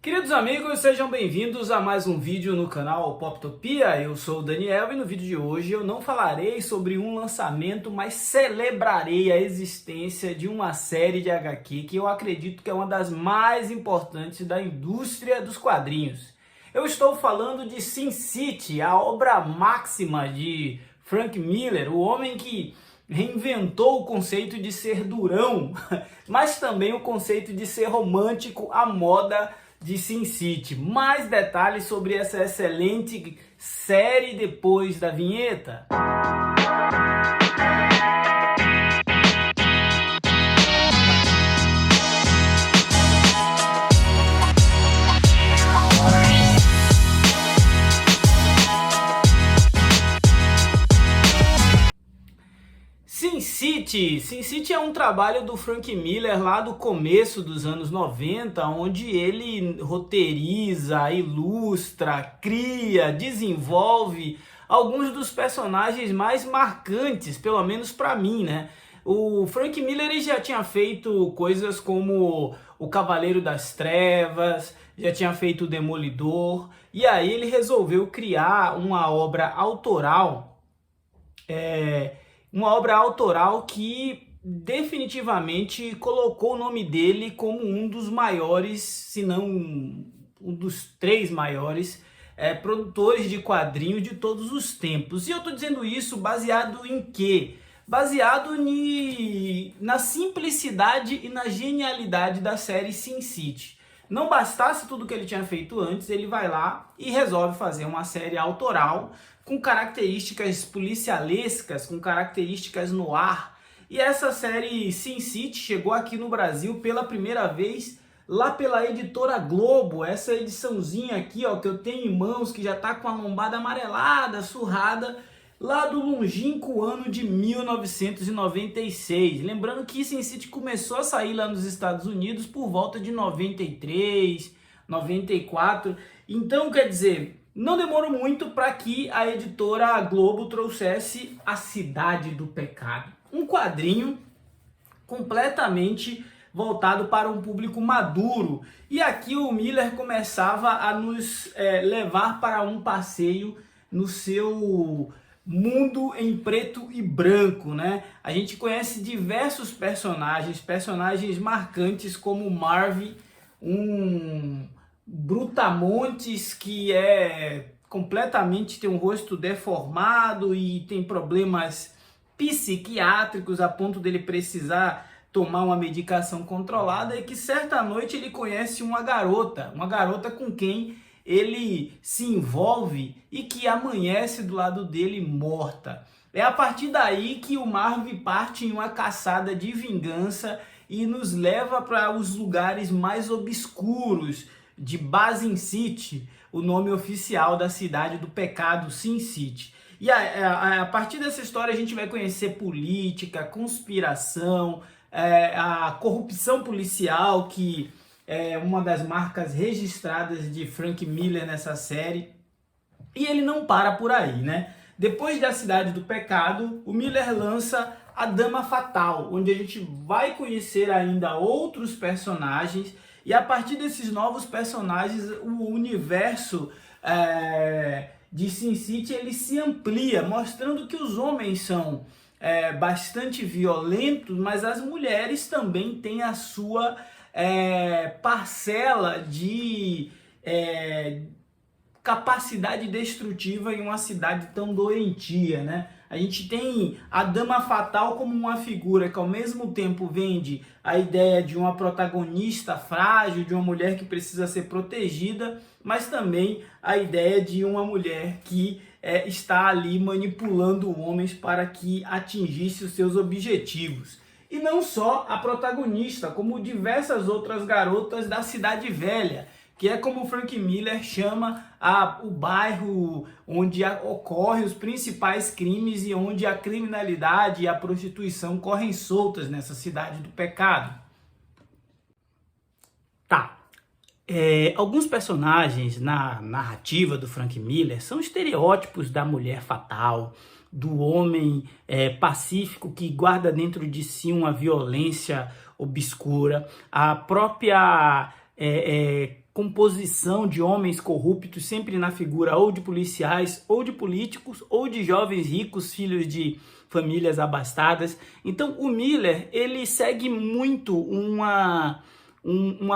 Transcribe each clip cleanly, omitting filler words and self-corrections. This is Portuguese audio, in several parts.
Queridos amigos, sejam bem-vindos a mais um vídeo no canal Poptopia. Eu sou o Daniel e no vídeo de hoje eu não falarei sobre um lançamento, mas celebrarei a existência de uma série de HQ que eu acredito que é uma das mais importantes da indústria dos quadrinhos. Eu estou falando de Sin City, a obra máxima de Frank Miller, o homem que reinventou o conceito de ser durão, mas também o conceito de ser romântico à moda de Sin City. Mais detalhes sobre essa excelente série depois da vinheta. Sin City é um trabalho do Frank Miller lá do começo dos anos 90, onde ele roteiriza, ilustra, cria, desenvolve alguns dos personagens mais marcantes, pelo menos para mim, né? O Frank Miller ele já tinha feito coisas como O Cavaleiro das Trevas, já tinha feito O Demolidor, e aí ele resolveu criar uma obra autoral, que definitivamente colocou o nome dele como um dos maiores, se não um dos três maiores produtores de quadrinhos de todos os tempos. E eu estou dizendo isso baseado em quê? Baseado na simplicidade e na genialidade da série Sin City. Não bastasse tudo que ele tinha feito antes, ele vai lá e resolve fazer uma série autoral com características policialescas, com características no ar. E essa série Sin City chegou aqui no Brasil pela primeira vez lá pela editora Globo. Essa ediçãozinha aqui, ó, que eu tenho em mãos, que já tá com a lombada amarelada, surrada, lá do longínquo ano de 1996. Lembrando que Sin City começou a sair lá nos Estados Unidos por volta de 93, 94. Então, quer dizer, não demorou muito para que a editora Globo trouxesse A Cidade do Pecado. Um quadrinho completamente voltado para um público maduro. E aqui o Miller começava a nos levar para um passeio no seu mundo em preto e branco, né? A gente conhece diversos personagens marcantes como Marv, um brutamontes que tem um rosto deformado e tem problemas psiquiátricos a ponto dele precisar tomar uma medicação controlada, e que certa noite ele conhece uma garota com quem ele se envolve e que amanhece do lado dele morta. É a partir daí que o Marv parte em uma caçada de vingança e nos leva para os lugares mais obscuros de Bazin City, o nome oficial da cidade do pecado, Sin City. E a partir dessa história a gente vai conhecer política, conspiração, a corrupção policial, que é uma das marcas registradas de Frank Miller nessa série. E ele não para por aí, né? Depois da Cidade do Pecado, o Miller lança A Dama Fatal, onde a gente vai conhecer ainda outros personagens, e a partir desses novos personagens o universo de Sin City ele se amplia, mostrando que os homens são bastante violentos, mas as mulheres também têm a sua parcela de capacidade destrutiva em uma cidade tão doentia, né? A gente tem a Dama Fatal como uma figura que ao mesmo tempo vende a ideia de uma protagonista frágil, de uma mulher que precisa ser protegida, mas também a ideia de uma mulher que está ali manipulando homens para que atingisse os seus objetivos. E não só a protagonista, como diversas outras garotas da Cidade Velha, que é como o Frank Miller chama o bairro onde ocorrem os principais crimes e onde a criminalidade e a prostituição correm soltas nessa cidade do pecado. Tá. Alguns personagens na narrativa do Frank Miller são estereótipos da mulher fatal, do homem pacífico que guarda dentro de si uma violência obscura. A própria composição de homens corruptos, sempre na figura ou de policiais, ou de políticos, ou de jovens ricos, filhos de famílias abastadas. Então o Miller, ele segue muito uma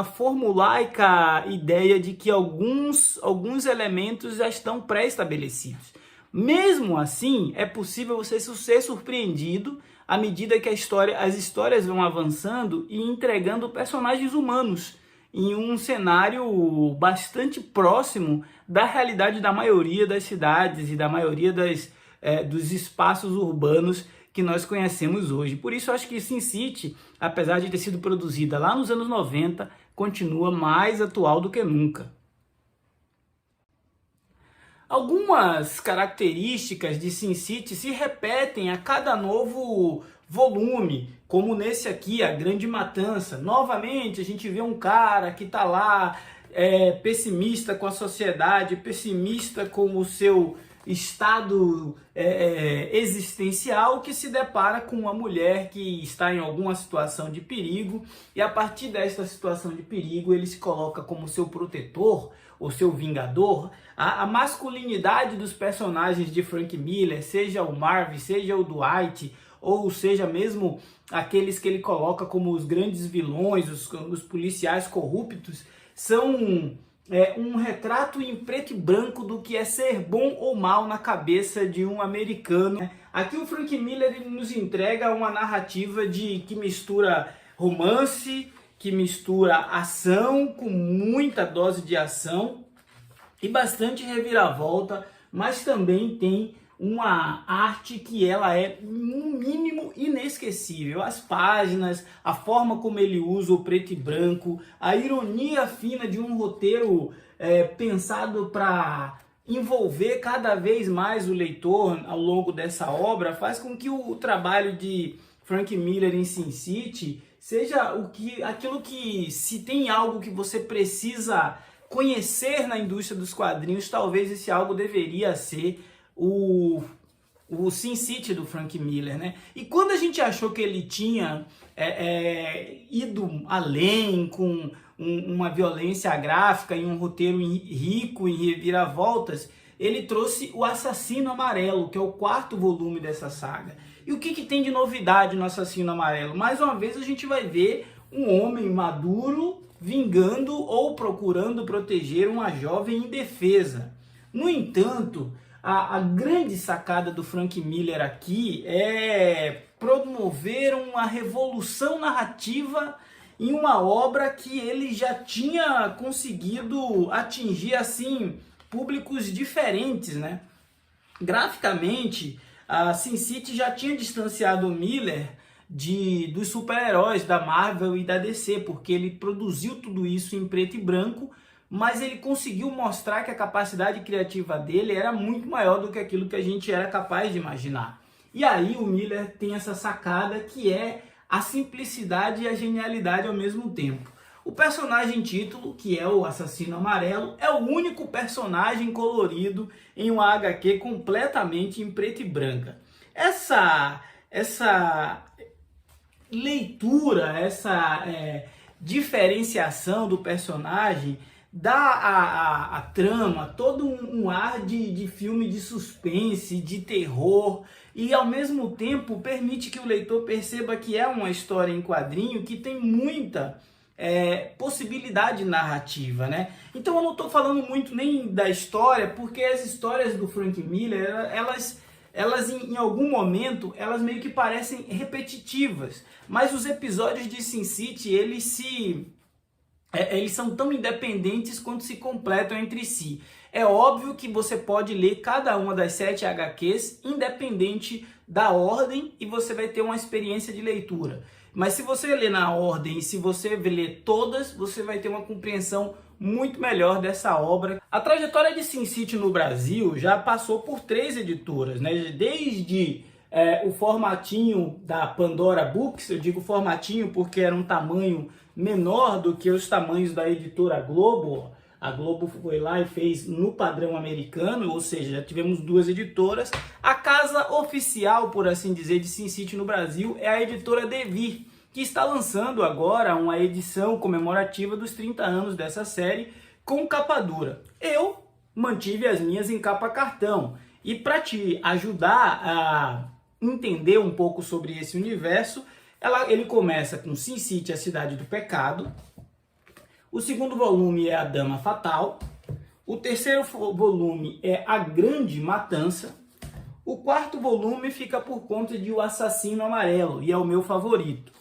formulaica ideia de que alguns elementos já estão pré-estabelecidos. Mesmo assim, é possível você ser surpreendido à medida que as histórias vão avançando e entregando personagens humanos em um cenário bastante próximo da realidade da maioria das cidades e da maioria dos espaços urbanos que nós conhecemos hoje. Por isso, eu acho que Sin City, apesar de ter sido produzida lá nos anos 90, continua mais atual do que nunca. Algumas características de Sin City se repetem a cada novo volume, como nesse aqui, A Grande Matança. Novamente, a gente vê um cara que está lá pessimista com a sociedade, pessimista com o seu estado existencial, que se depara com uma mulher que está em alguma situação de perigo, e a partir desta situação de perigo ele se coloca como seu protetor, ou seu vingador. A masculinidade dos personagens de Frank Miller, seja o Marv, seja o Dwight, ou seja mesmo aqueles que ele coloca como os grandes vilões, os policiais corruptos, são um retrato em preto e branco do que é ser bom ou mal na cabeça de um americano. Aqui o Frank Miller ele nos entrega uma narrativa que mistura romance, que mistura ação, com muita dose de ação e bastante reviravolta, mas também tem uma arte que ela é, no mínimo, inesquecível. As páginas, a forma como ele usa o preto e branco, a ironia fina de um roteiro pensado para envolver cada vez mais o leitor ao longo dessa obra, faz com que o trabalho de Frank Miller em Sin City seja aquilo que, se tem algo que você precisa conhecer na indústria dos quadrinhos, talvez esse algo deveria ser o Sin City do Frank Miller, né? E quando a gente achou que ele tinha ido além, com uma violência gráfica e um roteiro rico em reviravoltas, ele trouxe O Assassino Amarelo, que é o 4º volume dessa saga. E o que tem de novidade no Assassino Amarelo? Mais uma vez a gente vai ver um homem maduro vingando ou procurando proteger uma jovem indefesa. No entanto, a grande sacada do Frank Miller aqui é promover uma revolução narrativa em uma obra que ele já tinha conseguido atingir assim públicos diferentes, né? Graficamente, a Sin City já tinha distanciado o Miller dos super-heróis da Marvel e da DC, porque ele produziu tudo isso em preto e branco, mas ele conseguiu mostrar que a capacidade criativa dele era muito maior do que aquilo que a gente era capaz de imaginar. E aí o Miller tem essa sacada que é a simplicidade e a genialidade ao mesmo tempo. O personagem título, que é o Assassino Amarelo, é o único personagem colorido em uma HQ completamente em preto e branca. Essa leitura, essa diferenciação do personagem dá à trama todo um ar de filme de suspense, de terror, e ao mesmo tempo permite que o leitor perceba que é uma história em quadrinho que tem muita possibilidade narrativa, né? Então eu não estou falando muito nem da história, porque as histórias do Frank Miller, elas em algum momento, elas meio que parecem repetitivas, mas os episódios de Sin City, eles são tão independentes quanto se completam entre si. É óbvio que você pode ler cada uma das 7 HQs independente da ordem e você vai ter uma experiência de leitura. Mas se você ler na ordem e se você ler todas, você vai ter uma compreensão muito melhor dessa obra. A trajetória de Sin City no Brasil já passou por 3 editoras, né? Desde o formatinho da Pandora Books, eu digo formatinho porque era um tamanho menor do que os tamanhos da editora Globo. A Globo foi lá e fez no padrão americano, ou seja, já tivemos 2 editoras. A casa oficial, por assim dizer, de Sin City no Brasil é a editora Devir, que está lançando agora uma edição comemorativa dos 30 anos dessa série, com capa dura. Eu mantive as minhas em capa cartão. E para te ajudar a entender um pouco sobre esse universo, ele começa com Sin City, a Cidade do Pecado. O segundo volume é A Dama Fatal. O terceiro volume é A Grande Matança. O quarto volume fica por conta de O Assassino Amarelo, e é o meu favorito.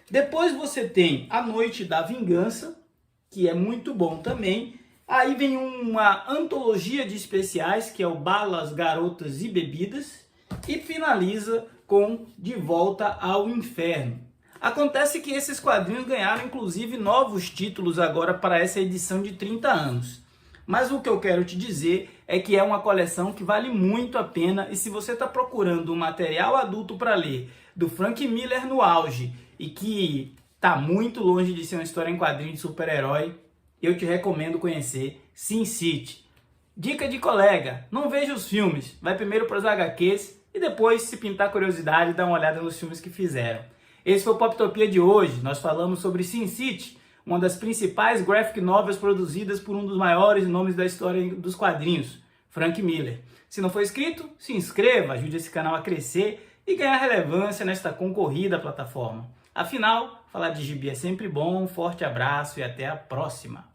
Depois você tem A Noite da Vingança, que é muito bom também. Aí vem uma antologia de especiais, que é o Balas, Garotas e Bebidas. E finaliza com De Volta ao Inferno. Acontece que esses quadrinhos ganharam, inclusive, novos títulos agora para essa edição de 30 anos. Mas o que eu quero te dizer é que é uma coleção que vale muito a pena, e se você está procurando um material adulto para ler do Frank Miller no auge e que está muito longe de ser uma história em quadrinho de super-herói, eu te recomendo conhecer Sin City. Dica de colega, não veja os filmes, vai primeiro para os HQs e depois, se pintar curiosidade, dá uma olhada nos filmes que fizeram. Esse foi o Poptopia de hoje. Nós falamos sobre Sin City, uma das principais graphic novels produzidas por um dos maiores nomes da história dos quadrinhos, Frank Miller. Se não for inscrito, se inscreva, ajude esse canal a crescer e ganhar relevância nesta concorrida plataforma. Afinal, falar de gibi é sempre bom. Um forte abraço e até a próxima!